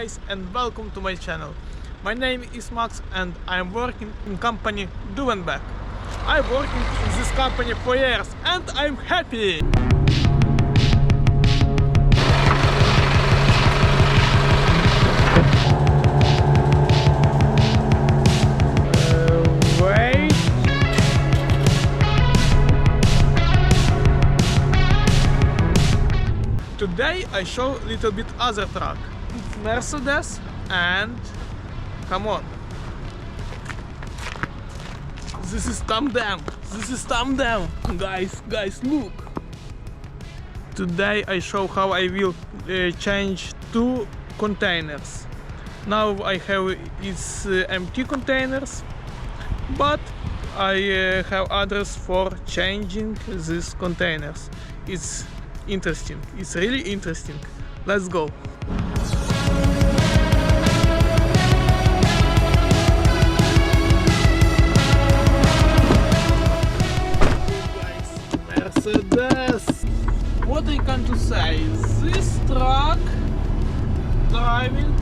guys and welcome to my channel. My name is Max and I'm working in company Duvenbeck. I'm working in this company for years and I'm happy! Wait. Today I show a little bit other truck. It's Mercedes and come on. This is Tandem. This is Tandem. Guys, look. Today I show how I will change two containers. Now I have its empty containers, but I have others for changing these containers. It's interesting. It's really interesting. Let's go. Guys, Mercedes. What I can to say? This truck driving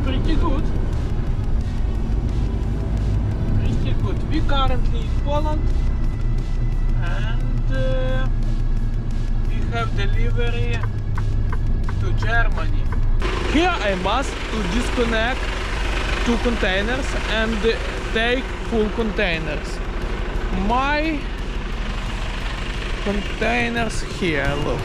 pretty good. Pretty good. We currently in Poland and have delivery to Germany. Here I must to disconnect two containers and take full containers. My containers here, look.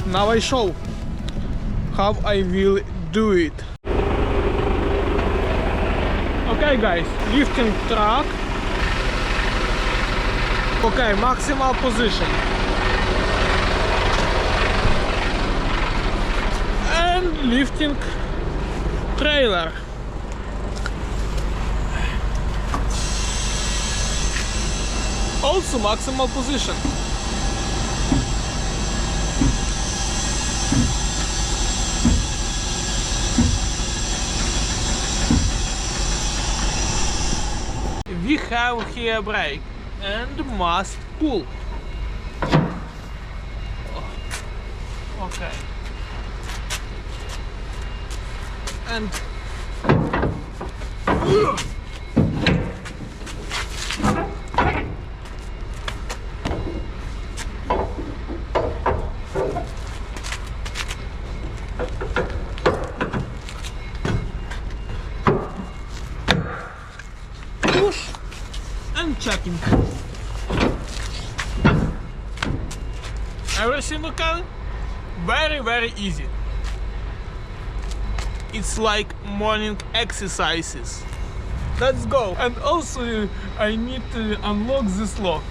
Now I show how I will do it. Okay guys, lifting truck. Okay, maximal position. And lifting trailer. Also maximal position. We have here brake and must pull. Okay. And push and checking. Everything okay? Very easy. It's like morning exercises. Let's go. And also I need to unlock this lock.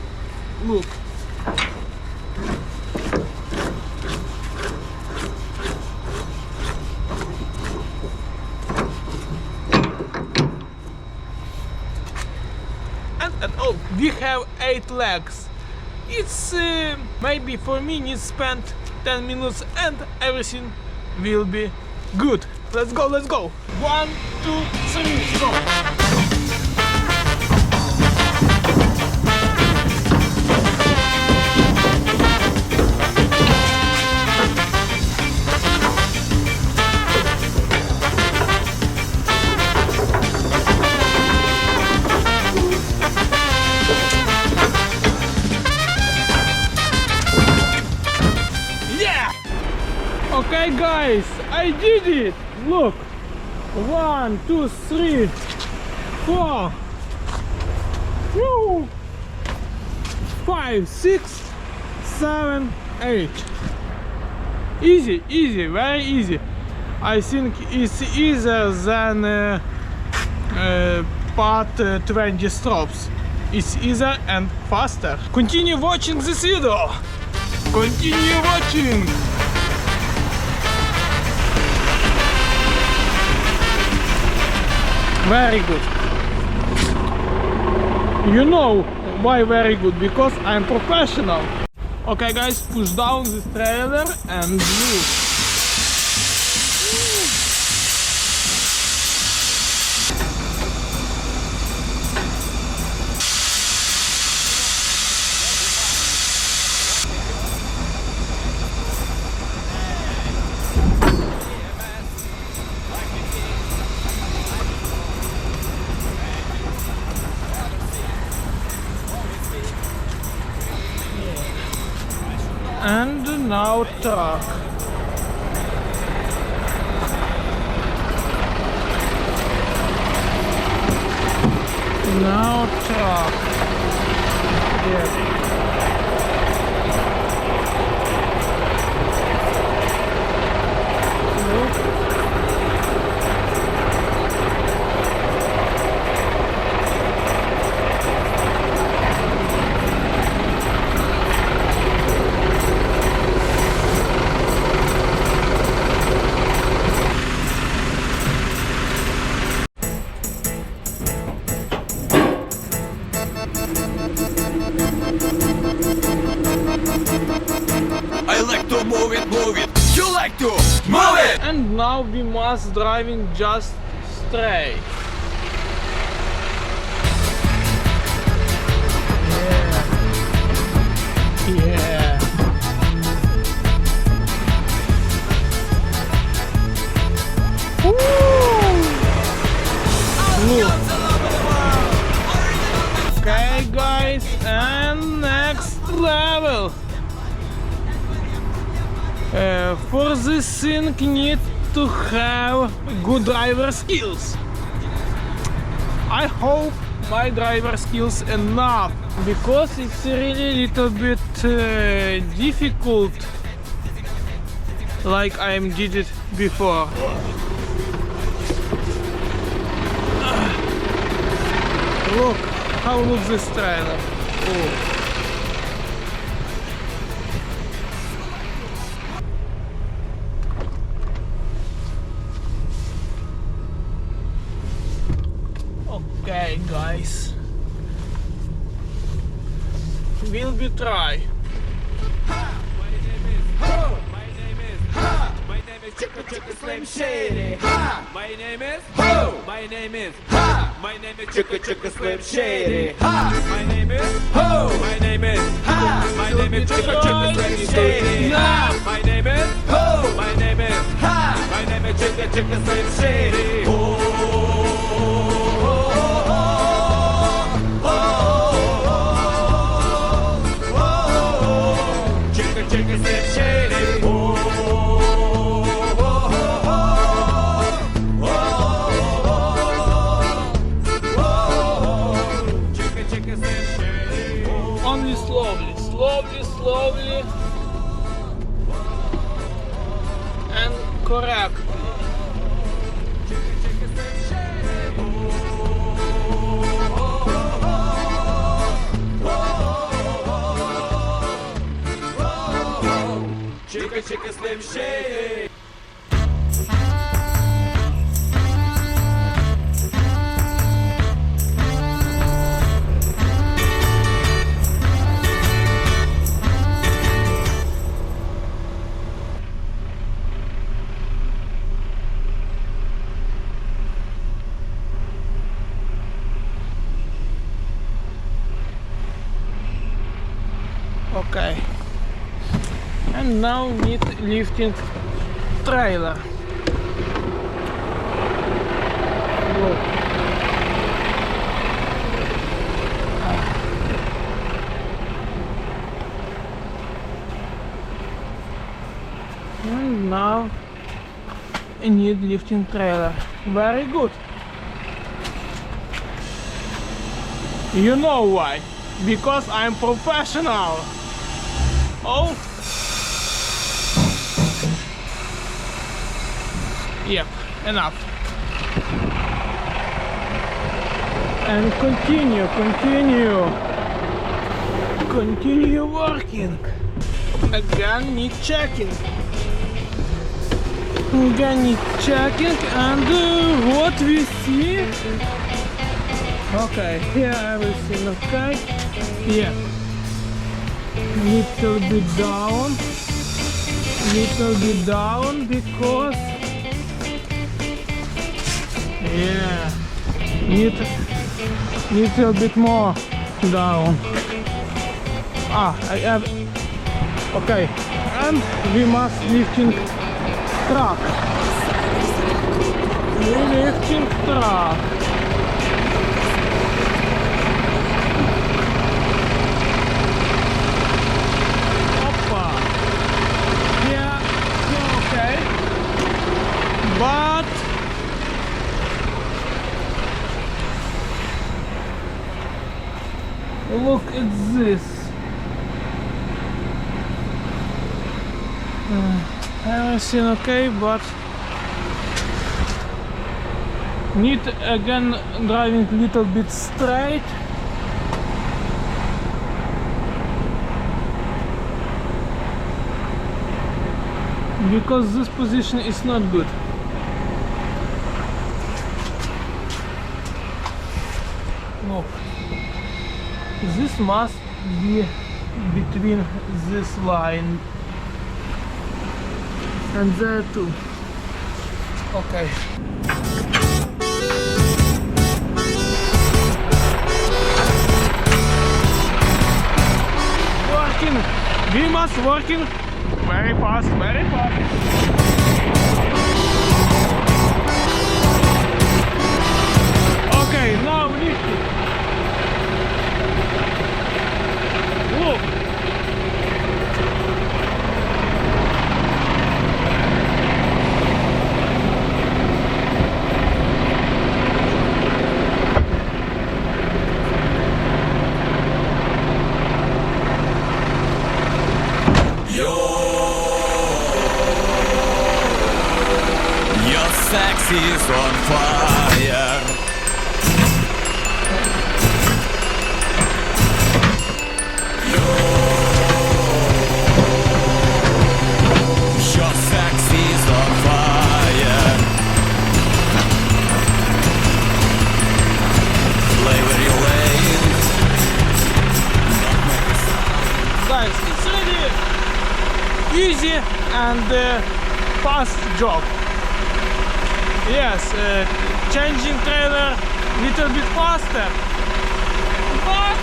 Look. And oh, we have 8 legs. It's maybe for me needs spend 10 minutes and everything will be good. Let's go. 1, 2, 3, go. Okay guys, I did it! Look! 1, 2, 3, 4, 5, 6, 7, 8. Easy, very easy. I think it's easier than part 20 strokes. It's easier and faster. Continue watching this video! Continue watching! Very good. You know why very good? Because I'm professional. Okay guys, push down this trailer and move. And now truck. Now truck. Yeah. I like to move it. You like to move it! And now we must driving just straight. Yeah. Woo! Okay guys, and next level. For this thing need to have good driver skills. I hope my driver skills enough, because it's really little bit difficult, like I did it before. Look how looks this trailer. Oh. Okay guys, will be try. Chicka Slim Shady. Ha! My name is Ho! My name is Ha! My name is Chicka Slim Shady. Ha! My name is Ho! My name is Ha! My name is Chicka Slim Shady. Ha! My name is Ho! My name is Ha! My name is Chicka Slim Shady. Ho! Chicka Slim Shady. Only slowly and correctly. Chicka Slim Shady. Okay. And now need lifting trailer. Look. And now I need lifting trailer. Very good. You know why? Because I'm professional. Oh. Yep, enough. And continue working. Again need checking. And what we see. Okay, here everything okay. Yeah. little bit down, because yeah, need little bit more down. I have, okay, and we must lifting truck. Lifting truck. Oppa. Yeah, okay. But look at this. Everything okay, but need again driving a little bit straight. Because this position is not good. Look, this must be between this line and there too. Okay. Working. We must working very fast, very fast. Okay, now lifting. Look. Sex is on fire. Your sex is on fire. Play where you're laying. Guys, it's really easy and fast job. Yes, changing trailer little bit faster, but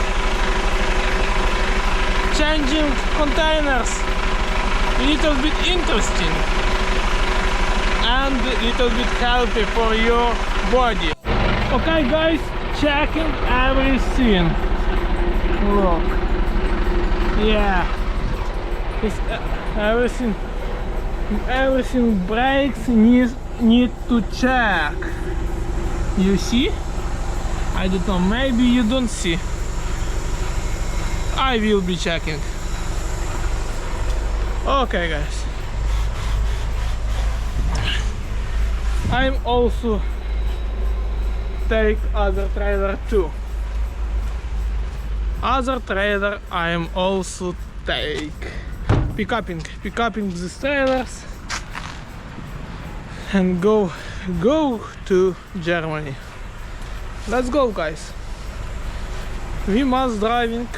changing containers little bit interesting and little bit healthy for your body. Okay guys, checking everything. Look, yeah, it's, everything breaks, need to check. You see? I don't know, maybe you don't see. I will be checking. Okay guys, I'm also take other trailer too. Other trailer I am also take pickupping these trailers and go to Germany. Let's go guys. We must driving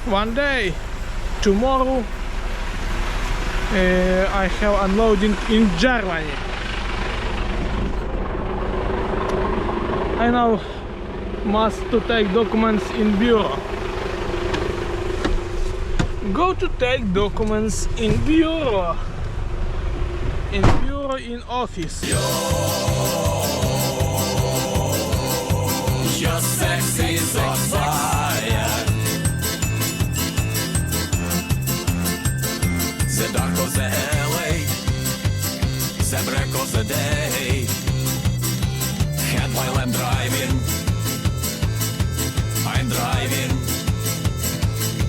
one day. Tomorrow I have unloading in Germany. I now must to take documents in bureau. Go to take documents in bureau. In bureau, in office. Your sex is on fire. The dark of the alley, the break of the day. And while I'm driving,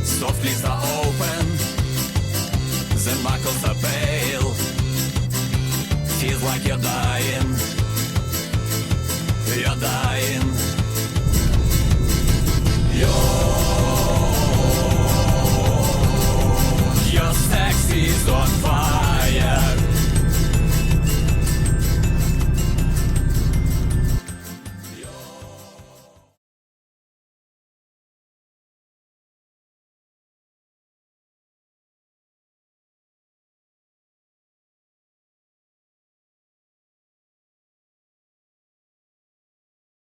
softly the open, then buckles the bail. Feels like you're dying.